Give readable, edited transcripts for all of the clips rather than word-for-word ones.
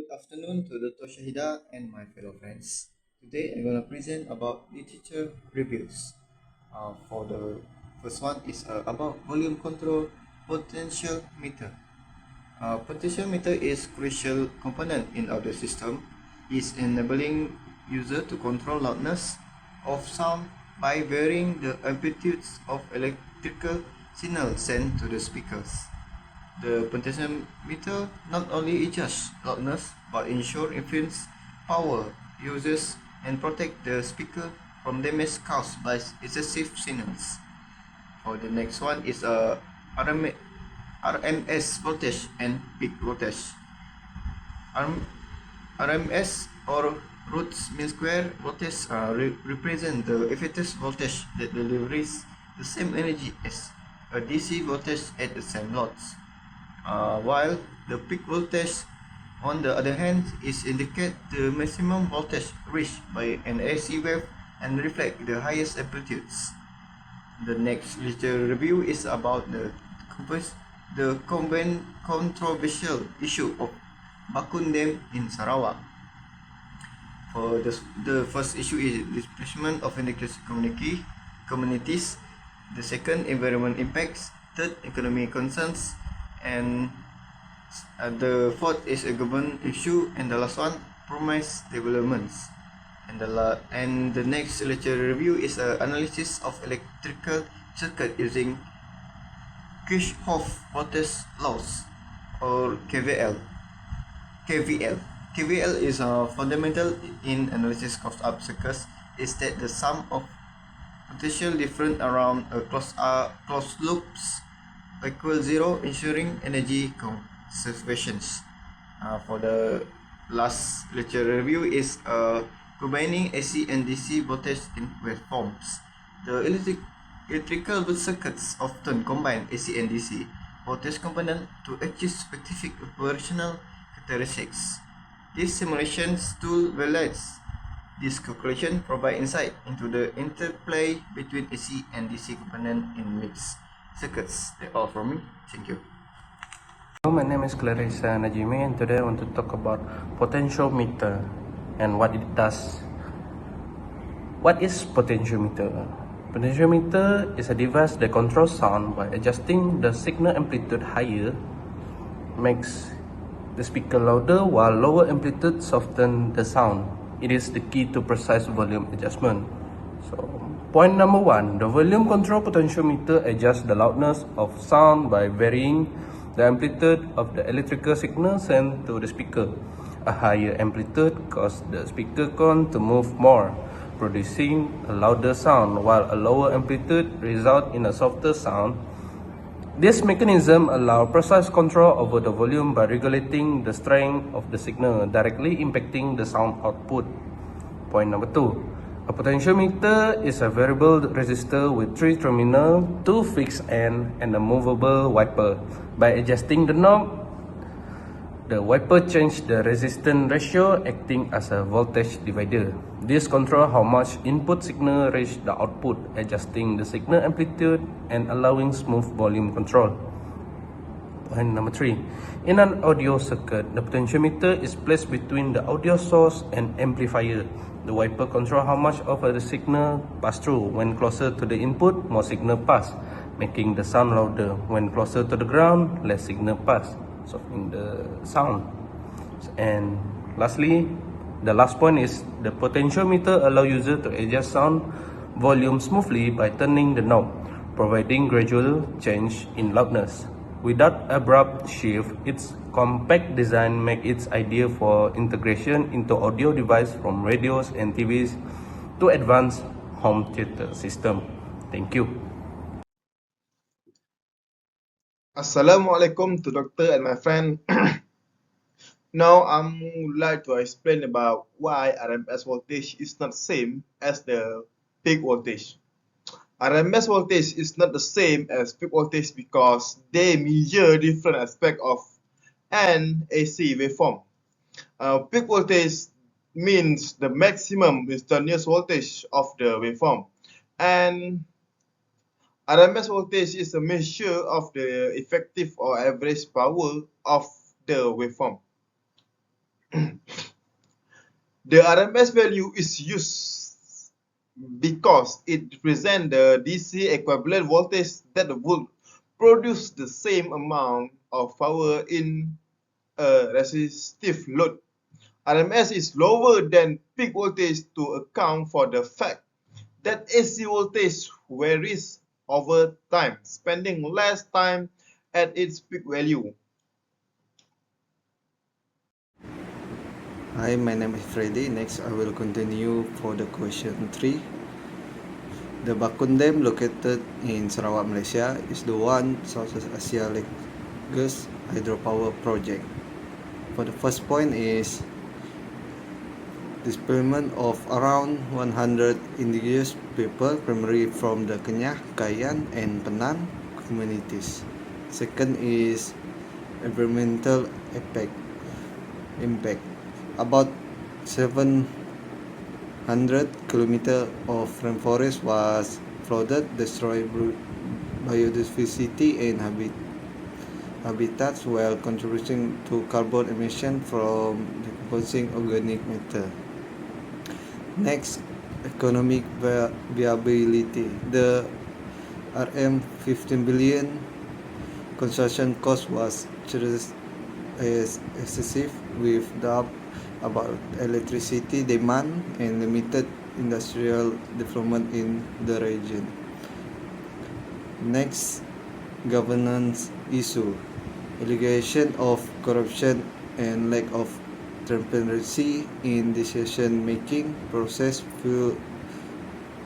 Good afternoon to Dr. Shahida and my fellow friends. Today I'm going to present about literature reviews. For the first one is about volume control potential meter. Potential meter is crucial component in audio system. Is enabling user to control loudness of sound by varying the amplitudes of electrical signal sent to the speakers. The potentiometer not only adjusts loudness but ensure influence power uses and protect the speaker from damage caused by excessive signals. For the next one is a RMS voltage and peak voltage. RMS or roots mean square voltage represent the effective voltage that delivers the same energy as a DC voltage at the same loads. While the peak voltage, on the other hand, is indicate the maximum voltage reached by an AC wave and reflect the highest amplitudes. The next literature review is about the controversial issue of Bakun Dam in Sarawak. For the first issue is displacement of indigenous communities. The second, environment impacts. Third, economic concerns. And the fourth is a government issue. And the last one, promise developments. And the next lecture review is an analysis of electrical circuit using Kirchhoff voltage laws or KVL. KVL is fundamental in analysis of circuits. Is that the sum of potential different around a closed loops equal zero, ensuring energy conservation. For the last lecture review is combining AC and DC voltage in waveforms. The electrical circuits often combine AC and DC voltage component to achieve specific operational characteristics. This simulations tool validates this calculation, provide insight into the interplay between AC and DC component in mixed circuits. That's all from me. Thank you. Hello, my name is Clarissa Najimi, and today I want to talk about potentiometer and what it does. What is potentiometer? Potentiometer is a device that controls sound by adjusting the signal amplitude higher, makes the speaker louder, while lower amplitude soften the sound. It is the key to precise volume adjustment. So, point number one, the volume control potentiometer adjusts the loudness of sound by varying the amplitude of the electrical signal sent to the speaker. A higher amplitude causes the speaker cone to move more, producing a louder sound, while a lower amplitude results in a softer sound. This mechanism allows precise control over the volume by regulating the strength of the signal, directly impacting the sound output. Point number two. A potentiometer is a variable resistor with 3 terminals, 2 fixed ends, and a movable wiper. By adjusting the knob, the wiper changes the resistance ratio, acting as a voltage divider. This controls how much input signal reaches the output, adjusting the signal amplitude and allowing smooth volume control. Point number 3. In an audio circuit, the potentiometer is placed between the audio source and amplifier. The wiper controls how much of the signal pass through. When closer to the input, more signal pass, making the sound louder. When closer to the ground, less signal pass, softening the sound. And lastly, the last point is the potentiometer allows user to adjust sound volume smoothly by turning the knob, providing gradual change in loudness. Without abrupt shift, its compact design makes it ideal for integration into audio devices from radios and TVs to advanced home theater system. Thank you. Assalamualaikum to doctor and my friend. Now I would like to explain about why RMS voltage is not same as the peak voltage. RMS voltage is not the same as peak voltage because they measure different aspects of an AC waveform. Peak voltage means the maximum instantaneous voltage of the waveform, and RMS voltage is a measure of the effective or average power of the waveform. The RMS value is used because it represents the DC equivalent voltage that would produce the same amount of power in a resistive load. RMS is lower than peak voltage to account for the fact that AC voltage varies over time, spending less time at its peak value. Hi, my name is Freddy. Next, I will continue for the question 3. The Bakun Dam, located in Sarawak, Malaysia, is the one Southeast Asia largest hydropower project. For the first point is deployment of around 100 indigenous people, primarily from the Kenyah, Kayan, and Penang communities. Second is environmental impact. About 700 kilometers of rainforest was flooded, destroying biodiversity and habitats while contributing to carbon emission from decomposing organic matter. Next, economic viability. The RM 15 billion construction cost was treated as excessive, with doubt about electricity demand and limited industrial development in the region. Next, governance issue. Allegation of corruption and lack of transparency in decision-making process fuel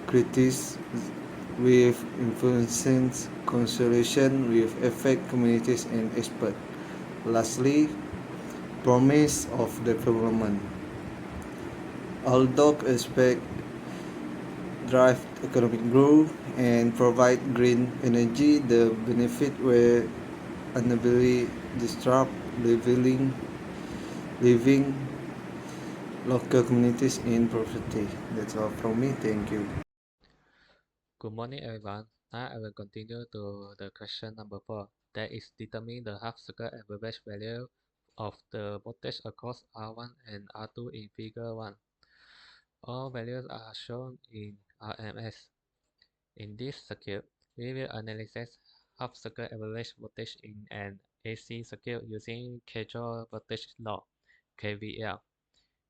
critics with influencing consultation with affect communities and experts. Lastly, promise of development. Although expect drive economic growth and provide green energy, the benefit will unably disrupt living local communities in poverty. That's all from me. Thank you. Good morning, everyone. Now I will continue to the question number 4. That is determine the half-circle average value of the voltage across R1 and R2 in figure 1. All values are shown in RMS. In this circuit, we will analyze half-circle average voltage in an AC circuit using Kirchhoff voltage law, KVL.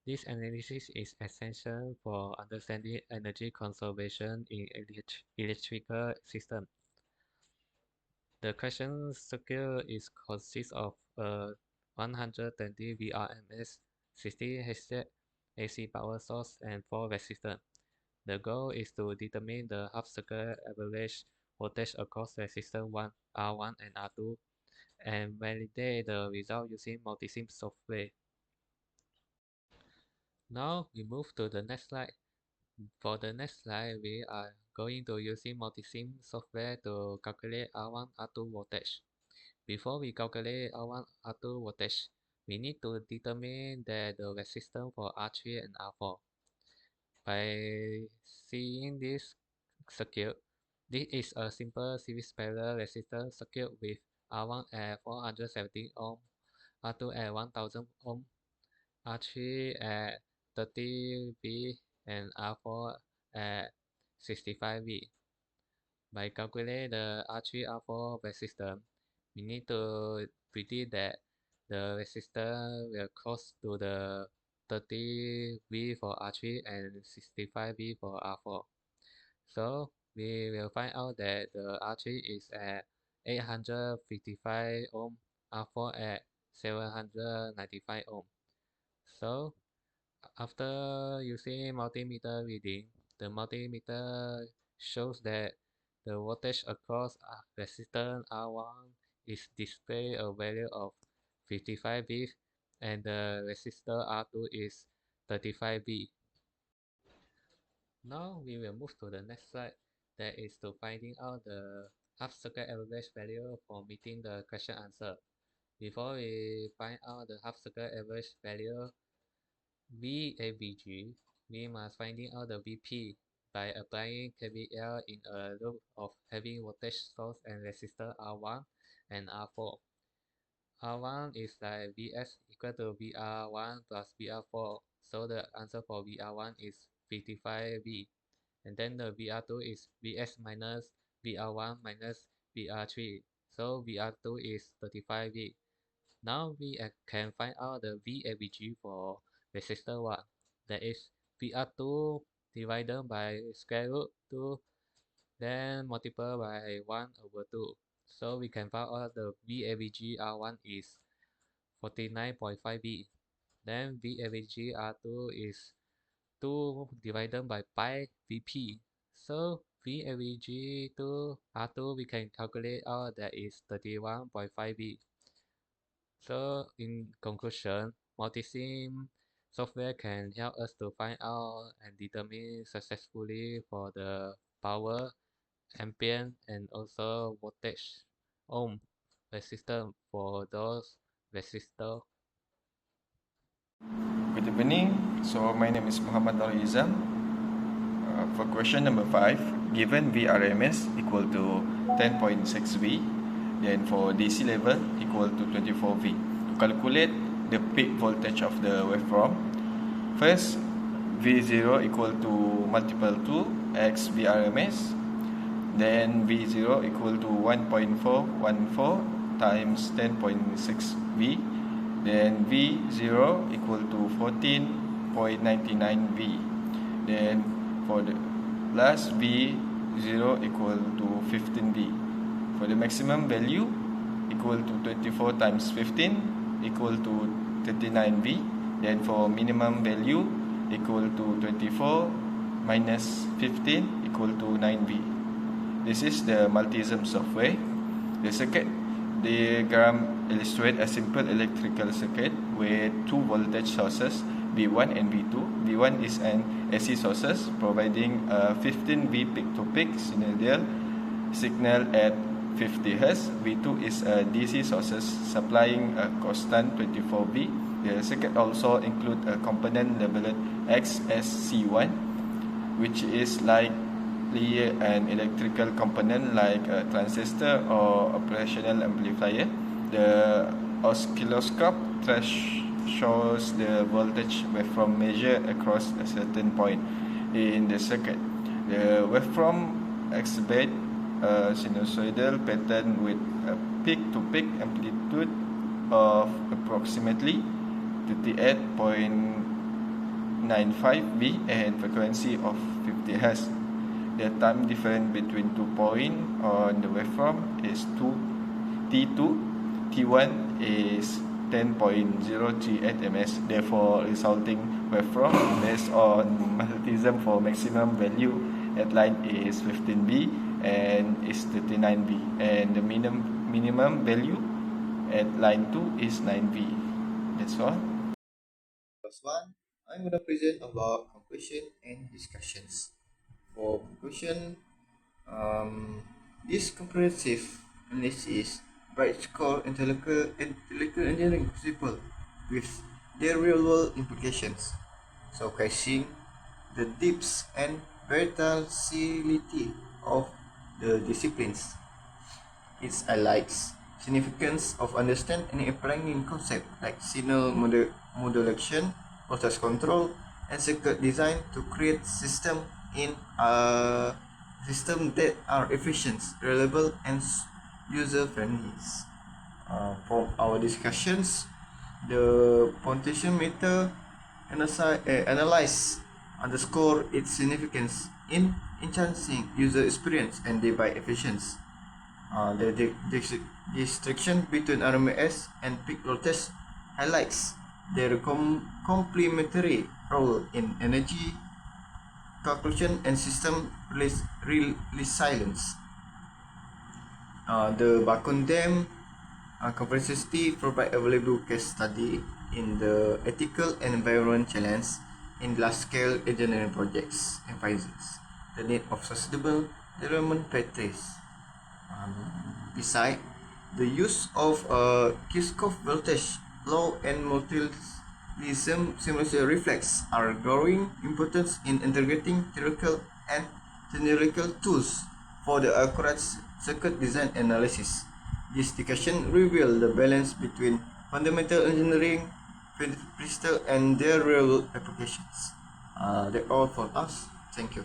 This analysis is essential for understanding energy conservation in electrical systems. The question circuit consists of a 120 VRMS, 60 Hz AC power source, and 4 resistors. The goal is to determine the half-circle average voltage across resistor 1, R1, and R2, and validate the result using multisim software. Now we move to the next slide. For the next slide, we are going to using multisim software to calculate R1, R2 voltage. Before we calculate R1, R2 voltage, we need to determine the resistance for R3 and R4. By seeing this circuit, this is a simple series parallel resistor circuit with R1 at 470 ohm, R2 at 1000 ohm, R3 at 30 V, and R4 at 65 V. By calculating the R3 R4 resistance, we need to predict that the resistance will cross to the 30 V for R3 and 65 V for R4. So we will find out that the R3 is at 855 ohm, R4 at 795 ohm. So after using multimeter reading, the multimeter shows that the voltage across resistance R1 is display a value of 55 V and the resistor R2 is 35 V. Now we will move to the next slide, that is to finding out the half-circle average value for meeting the question answer. Before we find out the half-circle average value VAVG, we must finding out the VP by applying KVL in a loop of having voltage source and resistor R1 and R4. R1 is like Vs equal to VR1 plus VR4. So the answer for VR1 is 55V. And then the VR2 is Vs minus VR1 minus VR3. So VR2 is 35V. Now we can find out the VAVG for resistor 1. That is VR2 divided by square root 2, then multiplied by 1/2. So we can find out the VAVG R1 is 49.5V. Then VAVG R2 is 2 divided by pi Vp. So VAVG to R2 we can calculate out that is 31.5V. So in conclusion, multisim software can help us to find out and determine successfully for the power, ampere, and also voltage, ohm resistance for those resistors. Good evening. So my name is Muhammad Nur Izam. For question number 5, given Vrms equal to 10.6V, then for DC level equal to 24V. To calculate the peak voltage of the waveform, first V0 equal to multiple 2 x Vrms, then V0 equal to 1.414 times 10.6V, then V0 equal to 14.99V. Then for the last V0 equal to 15V. For the maximum value equal to 24 times 15 equal to 39V. Then for minimum value equal to 24 minus 15 equal to 9V. This is the multisim software. The circuit diagram illustrates a simple electrical circuit with two voltage sources, V1 and V2. V1 is an AC sources providing a 15V peak-to-peak signal at 50 Hz. V2 is a DC sources supplying a constant 24V. The circuit also includes a component labeled XSC1, which is likely an electrical component like a transistor or operational amplifier. The oscilloscope shows the voltage waveform measured across a certain point in the circuit. The waveform exhibits a sinusoidal pattern with a peak-to-peak amplitude of approximately 38.95V and frequency of 50 Hz. The time difference between 2 points on the waveform is T2. T1 is 10.038 ms. Therefore, resulting waveform based on multisim for maximum value at line is 15V and is 39V, and the minimum value at line 2 is 9V. That's all. First one, I'm going to present about conclusion and discussions. For conclusion, this comprehensive analysis bright score intellectual engineering principle with their real-world implications, showcasing the depths and versatility of the disciplines. It highlights significance of understanding and applying concepts like signal modulation, process control, and circuit design to create system that are efficient, reliable, and user-friendly. From our discussions, the potentiometer analyze underscore its significance in enhancing user experience and device efficiency. The distinction between RMS and peak voltage highlights their complementary role in energy calculation and system resilience. The Bakundem Conference provide a valuable case study in the ethical and environment challenge in large-scale engineering projects, emphasizes the need of sustainable development practice. Besides, the use of Kirchhoff voltage law and multilism simulation reflects our growing importance in integrating theoretical and numerical tools for the accurate circuit design analysis. This discussion reveals the balance between fundamental engineering principles and their real applications. That's all for us. Thank you.